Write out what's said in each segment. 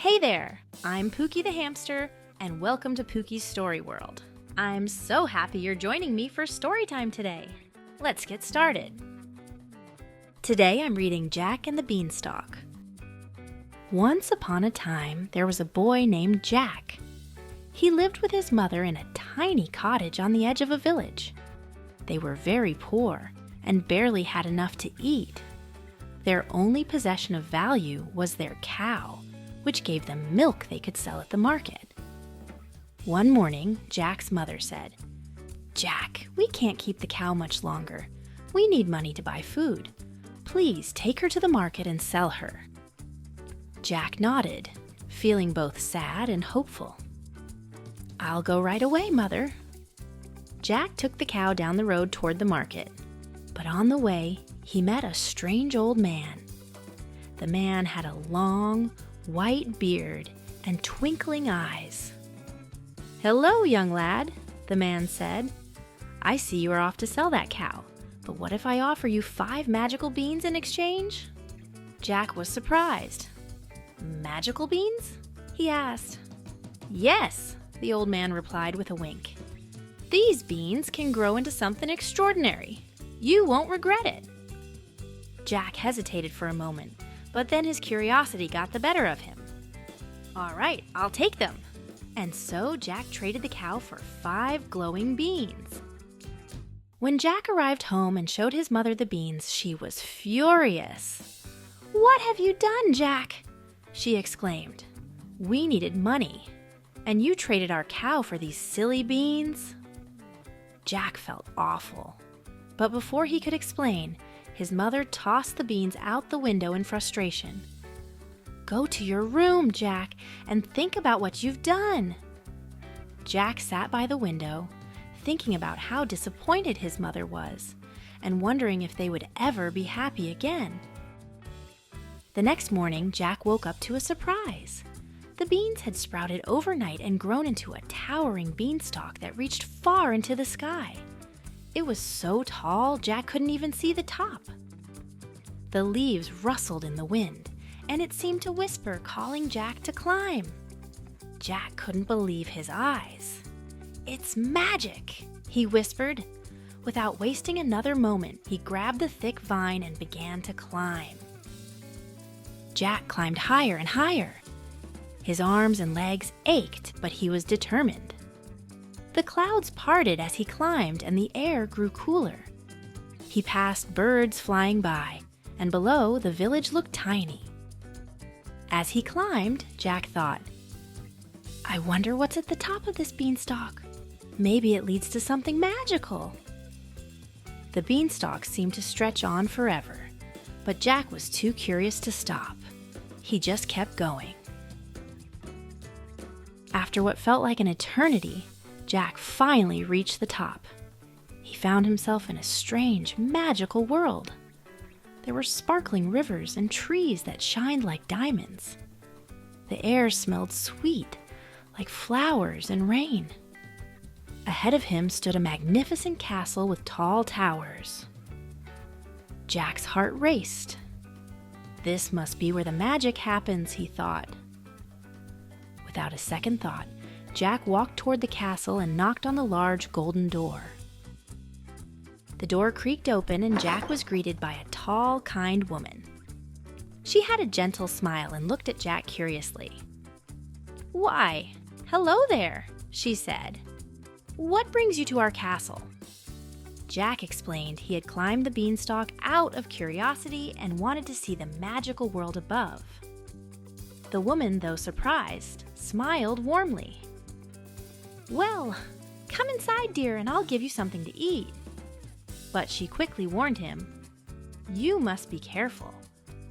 Hey there, I'm Pookie the hamster, and welcome to Pookie's Story World. I'm so happy you're joining me for Storytime today. Let's get started. Today I'm reading Jack and the Beanstalk. Once upon a time, there was a boy named Jack. He lived with his mother in a tiny cottage on the edge of a village. They were very poor and barely had enough to eat. Their only possession of value was their cow, which gave them milk they could sell at the market. One morning, Jack's mother said, "Jack, we can't keep the cow much longer. We need money to buy food. Please take her to the market and sell her." Jack nodded, feeling both sad and hopeful. "I'll go right away, Mother." Jack took the cow down the road toward the market, but on the way, he met a strange old man. The man had a long, white beard and twinkling eyes. "Hello, young lad," the man said. "I see you are off to sell that cow, but what if I offer you 5 magical beans in exchange?" Jack was surprised. "Magical beans?" he asked. "Yes," the old man replied with a wink. "These beans can grow into something extraordinary. You won't regret it." Jack hesitated for a moment, but then his curiosity got the better of him. "All right, I'll take them." And so Jack traded the cow for 5 glowing beans. When Jack arrived home and showed his mother the beans, she was furious. "What have you done, Jack?" she exclaimed. "We needed money, and you traded our cow for these silly beans?" Jack felt awful, but before he could explain, his mother tossed the beans out the window in frustration. "Go to your room, Jack, and think about what you've done." Jack sat by the window, thinking about how disappointed his mother was, and wondering if they would ever be happy again. The next morning, Jack woke up to a surprise. The beans had sprouted overnight and grown into a towering beanstalk that reached far into the sky. It was so tall, Jack couldn't even see the top. The leaves rustled in the wind, and it seemed to whisper, calling Jack to climb. Jack couldn't believe his eyes. "It's magic," he whispered. Without wasting another moment, he grabbed the thick vine and began to climb. Jack climbed higher and higher. His arms and legs ached, but he was determined. The clouds parted as he climbed, and the air grew cooler. He passed birds flying by, and below, the village looked tiny. As he climbed, Jack thought, "I wonder what's at the top of this beanstalk. Maybe it leads to something magical." The beanstalk seemed to stretch on forever, but Jack was too curious to stop. He just kept going. After what felt like an eternity, Jack finally reached the top. He found himself in a strange, magical world. There were sparkling rivers and trees that shined like diamonds. The air smelled sweet, like flowers and rain. Ahead of him stood a magnificent castle with tall towers. Jack's heart raced. This must be where the magic happens, he thought. Without a second thought, Jack walked toward the castle and knocked on the large golden door. The door creaked open and Jack was greeted by a tall, kind woman. She had a gentle smile and looked at Jack curiously. "Why, hello there," she said. "What brings you to our castle?" Jack explained he had climbed the beanstalk out of curiosity and wanted to see the magical world above. The woman, though surprised, smiled warmly. "Well, come inside, dear, and I'll give you something to eat." But she quickly warned him, "You must be careful.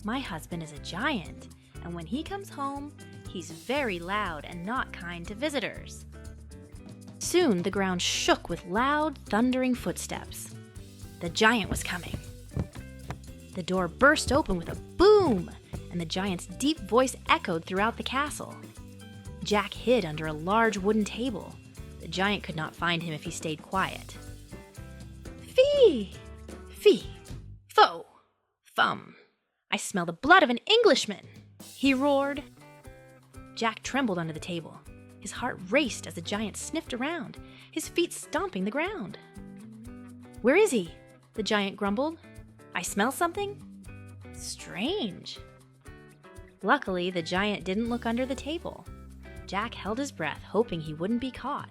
My husband is a giant, and when he comes home, he's very loud and not kind to visitors." Soon the ground shook with loud, thundering footsteps. The giant was coming. The door burst open with a boom, and the giant's deep voice echoed throughout the castle. Jack hid under a large wooden table. The giant could not find him if he stayed quiet. "Fee! Fee! Fo! Fum! I smell the blood of an Englishman!" he roared. Jack trembled under the table. His heart raced as the giant sniffed around, his feet stomping the ground. "Where is he?" the giant grumbled. "I smell something? Strange." Luckily, the giant didn't look under the table. Jack held his breath, hoping he wouldn't be caught.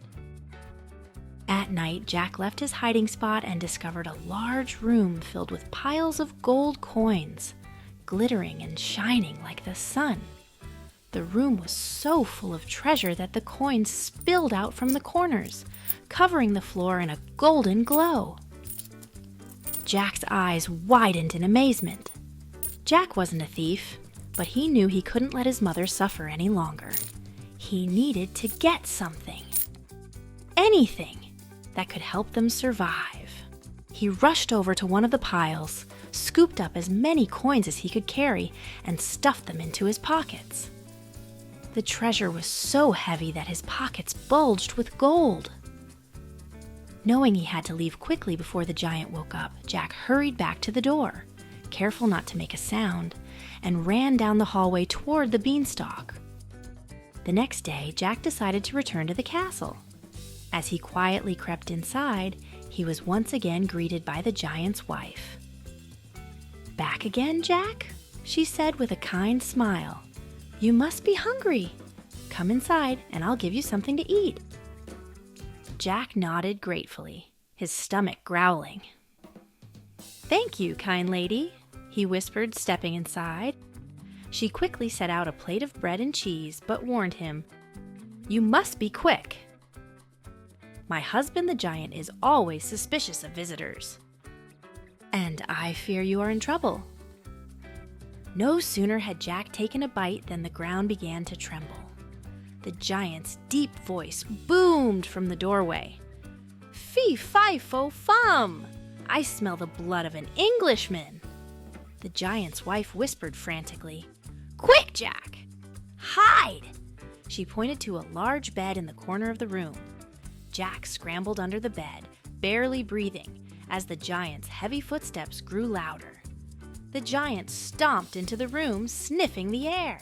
At night, Jack left his hiding spot and discovered a large room filled with piles of gold coins, glittering and shining like the sun. The room was so full of treasure that the coins spilled out from the corners, covering the floor in a golden glow. Jack's eyes widened in amazement. Jack wasn't a thief, but he knew he couldn't let his mother suffer any longer. He needed to get something. Anything that could help them survive. He rushed over to one of the piles, scooped up as many coins as he could carry, and stuffed them into his pockets. The treasure was so heavy that his pockets bulged with gold. Knowing he had to leave quickly before the giant woke up, Jack hurried back to the door, careful not to make a sound, and ran down the hallway toward the beanstalk. The next day, Jack decided to return to the castle. As he quietly crept inside, he was once again greeted by the giant's wife. "Back again, Jack?" she said with a kind smile. "You must be hungry. Come inside and I'll give you something to eat." Jack nodded gratefully, his stomach growling. "Thank you, kind lady," he whispered, stepping inside. She quickly set out a plate of bread and cheese, but warned him, "You must be quick. My husband the giant is always suspicious of visitors. And I fear you are in trouble." No sooner had Jack taken a bite than the ground began to tremble. The giant's deep voice boomed from the doorway. "Fee, fi, fo, fum! I smell the blood of an Englishman!" The giant's wife whispered frantically, "Quick, Jack! Hide!" She pointed to a large bed in the corner of the room. Jack scrambled under the bed, barely breathing, as the giant's heavy footsteps grew louder. The giant stomped into the room, sniffing the air.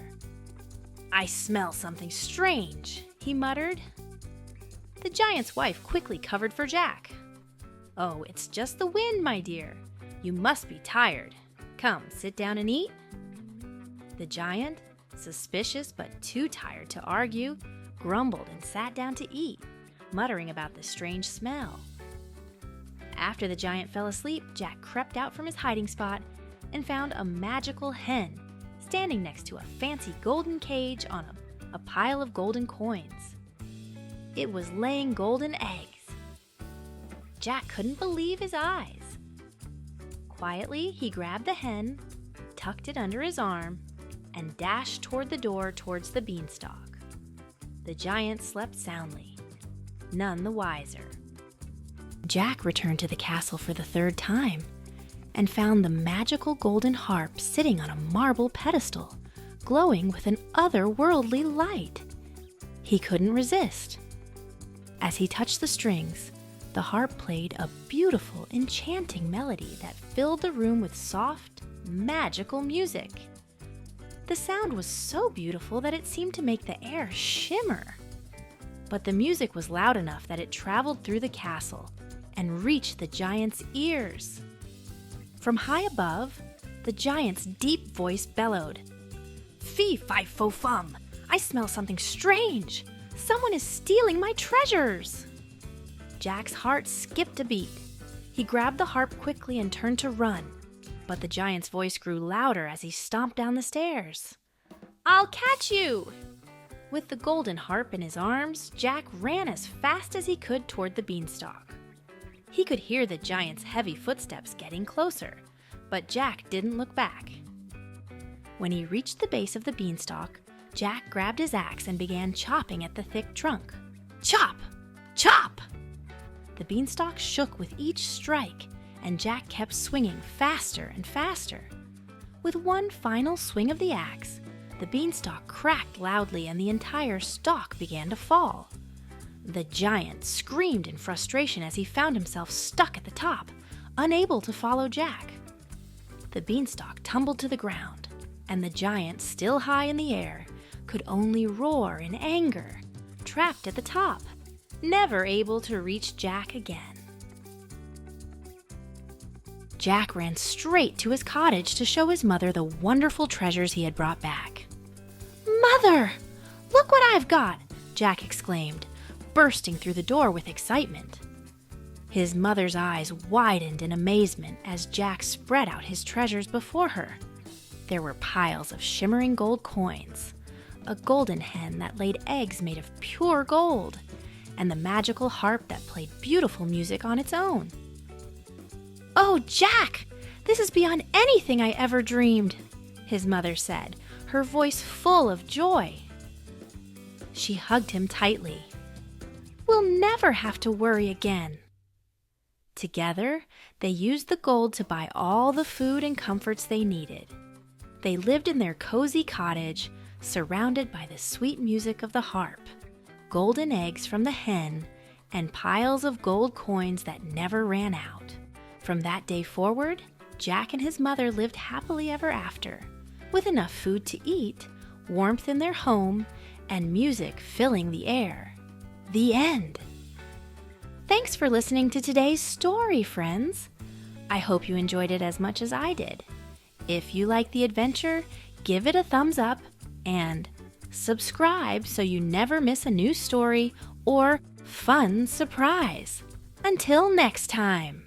"I smell something strange," he muttered. The giant's wife quickly covered for Jack. "Oh, it's just the wind, my dear. You must be tired. Come, sit down and eat." The giant, suspicious but too tired to argue, grumbled and sat down to eat, muttering about the strange smell. After the giant fell asleep, Jack crept out from his hiding spot and found a magical hen standing next to a fancy golden cage on a pile of golden coins. It was laying golden eggs. Jack couldn't believe his eyes. Quietly, he grabbed the hen, tucked it under his arm, and dashed toward the door towards the beanstalk. The giant slept soundly, none the wiser. Jack returned to the castle for the third time and found the magical golden harp sitting on a marble pedestal, glowing with an otherworldly light. He couldn't resist. As he touched the strings, the harp played a beautiful, enchanting melody that filled the room with soft, magical music. The sound was so beautiful that it seemed to make the air shimmer. But the music was loud enough that it traveled through the castle and reached the giant's ears. From high above, the giant's deep voice bellowed, "Fee, fi, fo, fum! I smell something strange! Someone is stealing my treasures!" Jack's heart skipped a beat. He grabbed the harp quickly and turned to run, but the giant's voice grew louder as he stomped down the stairs. "I'll catch you!" With the golden harp in his arms, Jack ran as fast as he could toward the beanstalk. He could hear the giant's heavy footsteps getting closer, but Jack didn't look back. When he reached the base of the beanstalk, Jack grabbed his axe and began chopping at the thick trunk. Chop! Chop! The beanstalk shook with each strike, and Jack kept swinging faster and faster. With one final swing of the axe, the beanstalk cracked loudly and the entire stalk began to fall. The giant screamed in frustration as he found himself stuck at the top, unable to follow Jack. The beanstalk tumbled to the ground, and the giant, still high in the air, could only roar in anger, trapped at the top, never able to reach Jack again. Jack ran straight to his cottage to show his mother the wonderful treasures he had brought back. "Mother, look what I've got!" Jack exclaimed, bursting through the door with excitement. His mother's eyes widened in amazement as Jack spread out his treasures before her. There were piles of shimmering gold coins, a golden hen that laid eggs made of pure gold, and the magical harp that played beautiful music on its own. "Oh, Jack, this is beyond anything I ever dreamed," his mother said, her voice full of joy. She hugged him tightly. "We'll never have to worry again." Together, they used the gold to buy all the food and comforts they needed. They lived in their cozy cottage, surrounded by the sweet music of the harp, golden eggs from the hen, and piles of gold coins that never ran out. From that day forward, Jack and his mother lived happily ever after, with enough food to eat, warmth in their home, and music filling the air. The end. Thanks for listening to today's story, friends. I hope you enjoyed it as much as I did. If you like the adventure, give it a thumbs up and subscribe so you never miss a new story or fun surprise. Until next time.